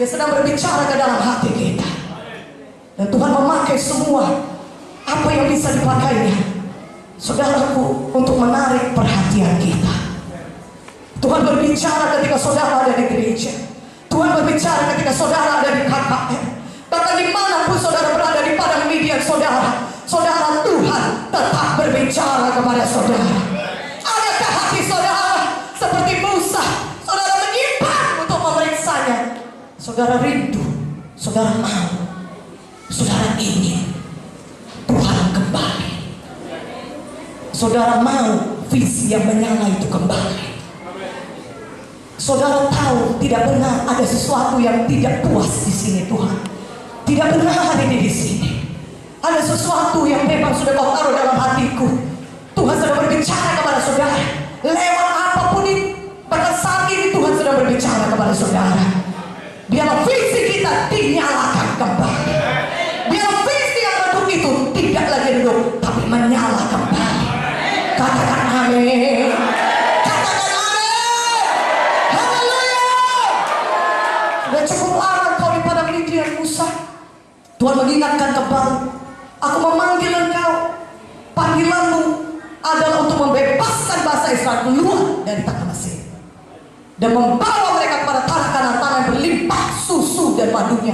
Dia sedang berbicara ke dalam hati kita. Dan Tuhan memakai semua apa yang bisa dipakainya, saudaraku, untuk menarik perhatian kita. Tuhan berbicara ketika saudara ada di gereja. Tuhan berbicara ketika saudara ada di KKR. Bahkan dimanapun saudara berada di padang media saudara, Tuhan tetap berbicara kepada saudara. Adakah hati saudara seperti Musa? Saudara menyimpan untuk memeriksanya. Saudara rindu, saudara mau, saudara ingin Tuhan kembali. Saudara mau visi yang menyala itu kembali. Saudara tahu tidak benar ada sesuatu yang tidak puas di sini Tuhan. Tidak benar ada di sini. Ada sesuatu yang memang sudah kau taruh dalam hatiku. Tuhan sedang berbicara kepada saudara lewat apapun itu. Bahkan saat ini Tuhan sedang berbicara kepada saudara. Biarlah visi kita dinyalakan kembali. Biarlah visi yang redup itu tidak lagi redup, tapi menyala kembali. Katakan amin. Katakan amin. Haleluya. Sudah cukup lama kau di padang Midian, Musa. Tuhan mengingatkan kembali, aku memanggil engkau. Panggilanmu adalah untuk membebaskan bangsa Israel keluar dari tanah Mesir dan membawa mereka kepada tanah Kanaan, tanah yang berlimpah susu dan madunya.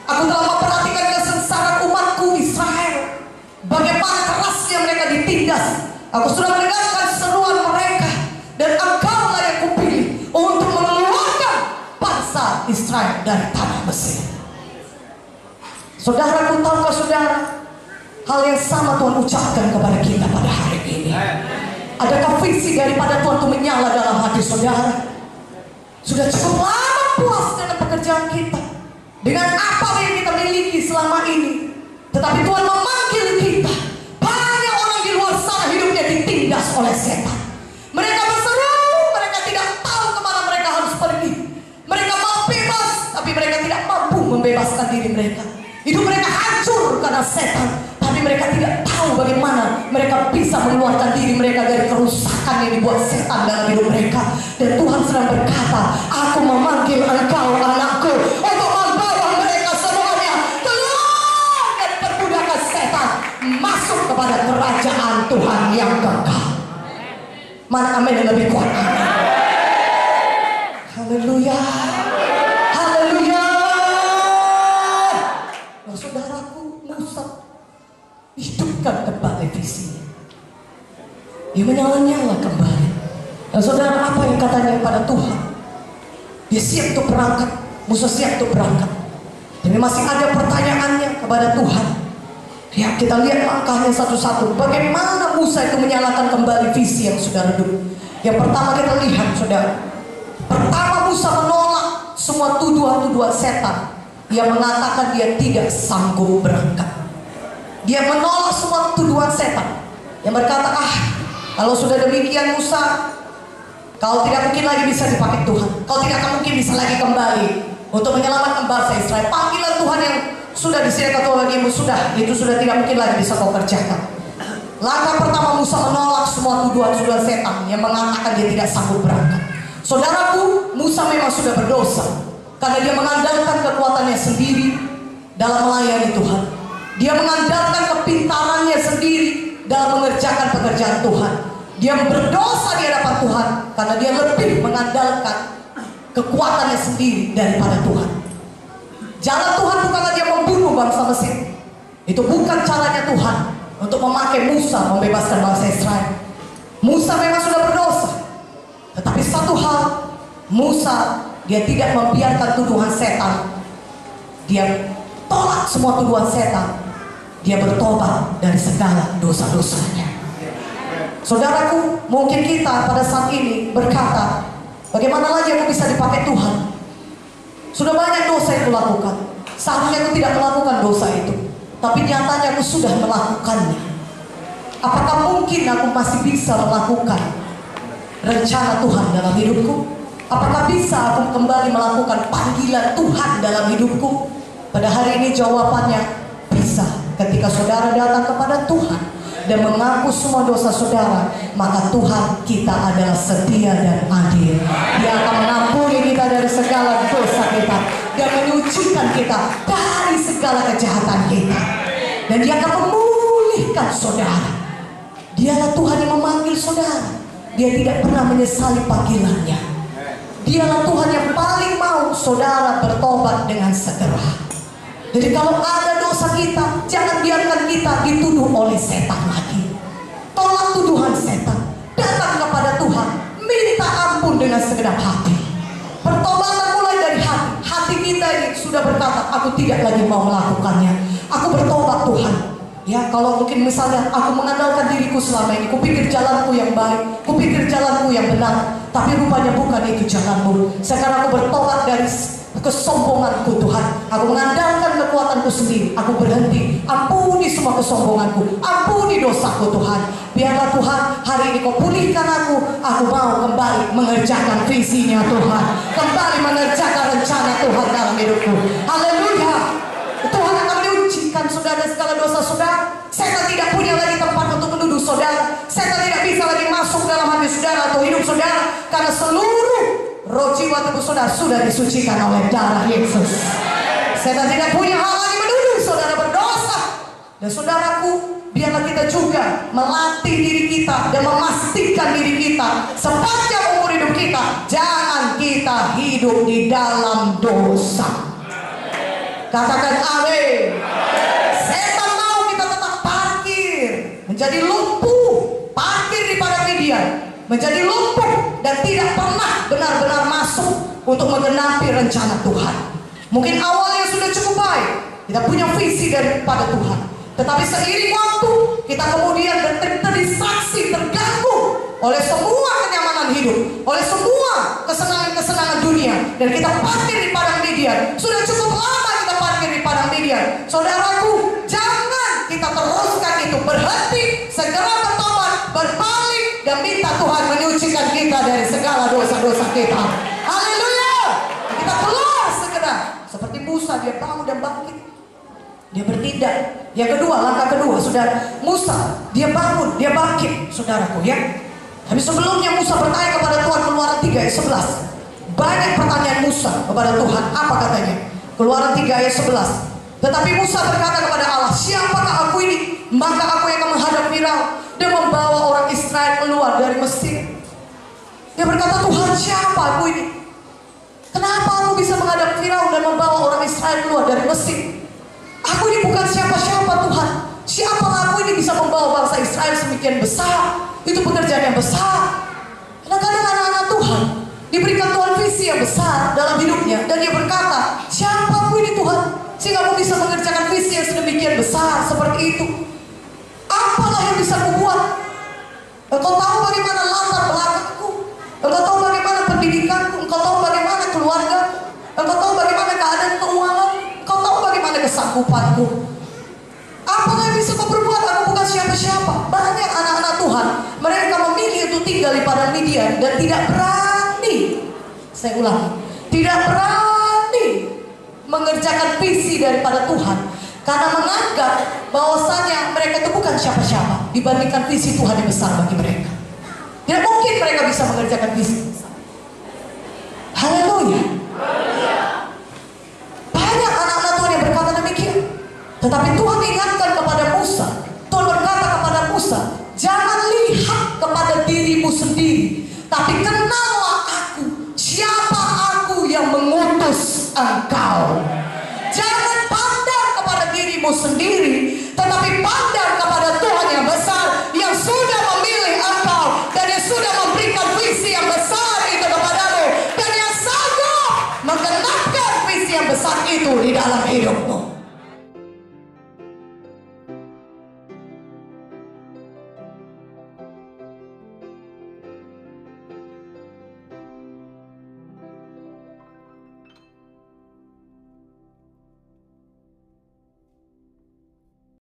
Aku telah memperhatikan kesengsaraan umatku Israel, bagaimana kerasnya mereka ditindas. Aku sudah mendengarkan seruan mereka, dan engkaulah yang kupilih untuk mengeluarkan bangsa Israel dari tanah Mesir. Saudaraku, tahukah saudara, hal yang sama Tuhan ucapkan kepada kita pada hari ini. Adakah visi daripada Tuhan itu menyala dalam hati saudara? Sudah cukup lama puas dengan pekerjaan kita, dengan apa yang kita miliki selama ini. Tetapi Tuhan memanggil kita. Banyak orang di luar sana hidupnya ditindas oleh setan. Mereka berseru, mereka tidak tahu kemana mereka harus pergi. Mereka mau bebas, tapi mereka tidak mampu membebaskan diri mereka. Hidup mereka hancur karena setan, tapi mereka tidak tahu bagaimana mereka bisa mengeluarkan diri mereka dari kerusakan yang dibuat setan dalam hidup mereka. Dan Tuhan sedang berkata, aku memanggil engkau anakku untuk membawa mereka semuanya keluar dari perbudakan setan, masuk kepada kerajaan Tuhan yang kekal. Mana amin yang lebih kuat? Haleluya. Saudaraku, Musa hidupkan kembali visinya. Dia menyala-nyala kembali. Dan saudara, apa yang katanya kepada Tuhan? Dia siap untuk berangkat. Musa siap untuk berangkat. Tapi masih ada pertanyaannya kepada Tuhan. Ya, kita lihat langkahnya satu-satu. Bagaimana Musa itu menyalakan kembali visi yang sudah redup. Yang pertama kita lihat, saudara. Pertama, Musa menolak semua tuduhan-tuduhan setan yang mengatakan dia tidak sanggup berangkat. Dia menolak semua tuduhan setan yang berkata, kalau sudah demikian Musa, kau tidak mungkin lagi bisa dipakai Tuhan. Kau tidak akan mungkin bisa lagi kembali untuk menyelamatkan bangsa Israel. Panggilan Tuhan yang sudah disediakan Tuhan bagimu itu sudah tidak mungkin lagi bisa kau kerjakan. Langkah pertama, Musa menolak semua tuduhan-tuduhan setan yang mengatakan dia tidak sanggup berangkat. Saudaraku, Musa memang sudah berdosa karena dia mengandalkan kekuatannya sendiri dalam melayani Tuhan. Dia mengandalkan kepintarannya sendiri dalam mengerjakan pekerjaan Tuhan. Dia berdosa di hadapan Tuhan karena dia lebih mengandalkan kekuatannya sendiri daripada Tuhan. Jalan Tuhan bukanlah dia membunuh bangsa Mesir. Itu bukan caranya Tuhan untuk memakai Musa membebaskan bangsa Israel. Musa memang sudah berdosa, tetapi satu hal, Musa dia tidak membiarkan tuduhan setan. Dia tolak semua tuduhan setan. Dia bertobat dari segala dosa-dosanya. Saudaraku, mungkin kita pada saat ini berkata, bagaimana lagi aku bisa dipakai Tuhan? Sudah banyak dosa yang kulakukan. Seharusnya aku tidak melakukan dosa itu, tapi nyatanya aku sudah melakukannya. Apakah mungkin aku masih bisa melakukan rencana Tuhan dalam hidupku? Apakah bisa aku kembali melakukan panggilan Tuhan dalam hidupku? Pada hari ini jawabannya bisa. Ketika saudara datang kepada Tuhan dan mengaku semua dosa saudara, maka Tuhan kita adalah setia dan adil. Dia akan mengampuni kita dari segala dosa kita. dan menyucikan kita dari segala kejahatan kita. Dan Dia akan memulihkan saudara. Dialah Tuhan yang memanggil saudara. Dia tidak pernah menyesali panggilannya. Dialah Tuhan yang paling mau saudara bertobat dengan segera. Jadi kalau ada dosa kita, jangan biarkan kita dituduh oleh setan lagi. Tolak tuduhan setan. Datang kepada Tuhan, minta ampun dengan segenap hati. Pertobatan mulai dari hati. Hati kita ini sudah berkata, aku tidak lagi mau melakukannya. Aku bertobat Tuhan. Ya, kalau mungkin misalnya aku mengandalkan diriku selama ini, kupikir jalanku yang baik, kupikir jalanku yang benar, tapi rupanya bukan itu jalanmu. Sekarang aku bertobat dari kesombonganku Tuhan. Aku mengandalkan kekuatanku sendiri. Aku berhenti. Ampuni semua kesombonganku, ampuni dosaku Tuhan. Biarlah Tuhan hari ini Kau pulihkan aku. Aku mau kembali mengerjakan visinya Tuhan, kembali mengerjakan rencana Tuhan dalam hidupku. Haleluya. Tuhan akan mensucikan saudara segala dosa saudara. Setan tidak punya lagi tempat untuk menuduh saudara. Setan tidak bisa lagi masuk dalam hati saudara atau hidup saudara, karena seluruh roh jiwa tubuh saudara sudah disucikan oleh darah Yesus. Setan tidak punya hak lagi menuduh saudara berdosa. Dan saudaraku, biarlah kita juga melatih diri kita dan memastikan diri kita sepanjang umur hidup kita, jangan kita hidup di dalam dosa. Katakan amin. Setan mau kita tetap parkir, menjadi lumpuh, parkir di padang Midian, menjadi lumpuh dan tidak pernah benar-benar masuk untuk menggenapi rencana Tuhan. Mungkin awalnya sudah cukup baik, kita punya visi daripada Tuhan, tetapi seiring waktu kita kemudian terdistraksi, terganggu oleh semua kenyamanan hidup, oleh semua kesenangan-kesenangan dunia, dan kita parkir di padang Midian. Sudah cukup lama kita parkir di padang Midian. Saudaraku, jangan kita teruskan itu. Berhenti, segera bertobat, berbalik, dan minta Tuhan menyucikan kita dari segala dosa-dosa kita. Haleluya. Kita keluar segera. Seperti Musa, dia bangun dan bangkit. Dia bertindak. Yang kedua, langkah kedua, saudara, Musa, dia bangun, dia bangkit, saudaraku ya. Tapi sebelumnya Musa bertanya kepada Tuhan, Keluaran 3 ayat 11. Banyak pertanyaan Musa kepada Tuhan. Apa katanya? Keluaran 3 ayat 11. Tetapi Musa berkata kepada Allah, siapakah aku ini? Maka aku yang akan menghadap Firaun dan membawa orang Israel keluar dari Mesir. Dia berkata, Tuhan, siapa aku ini? Kenapa aku bisa menghadap Firaun dan membawa orang Israel keluar dari Mesir? Aku ini bukan siapa-siapa Tuhan. Siapa aku ini bisa membawa bangsa Israel semikian besar? Itu pekerjaan yang besar. Kadang-kadang anak-anak Tuhan diberikan Tuhan visi yang besar dalam hidupnya, dan dia berkata, siapa aku ini Tuhan, sehingga aku bisa mengerjakan visi yang sedemikian besar seperti itu? Apalah yang bisa kubuat? Engkau tahu bagaimana latar belakangku, engkau tahu bagaimana pendidikanku, engkau tahu bagaimana keluarga, engkau tahu bagaimana keadaan keuangan, engkau tahu bagaimana kesanggupanku. Apalah yang bisa kau perbuat? Aku bukan siapa-siapa. Banyak anak-anak Tuhan, mereka memilih untuk tinggal di padang Midian dan tidak berani, saya ulangi, tidak berani mengerjakan visi daripada Tuhan, karena menganggap bahwasanya mereka itu bukan siapa-siapa dibandingkan visi Tuhan yang besar bagi mereka. Tidak mungkin mereka bisa mengerjakan visi besar. Haleluya. Banyak anak-anak Tuhan yang berkata demikian. Tetapi Tuhan ingatkan kepada Musa. Tuhan berkata kepada Musa, jangan lihat kepada dirimu sendiri, tapi kenal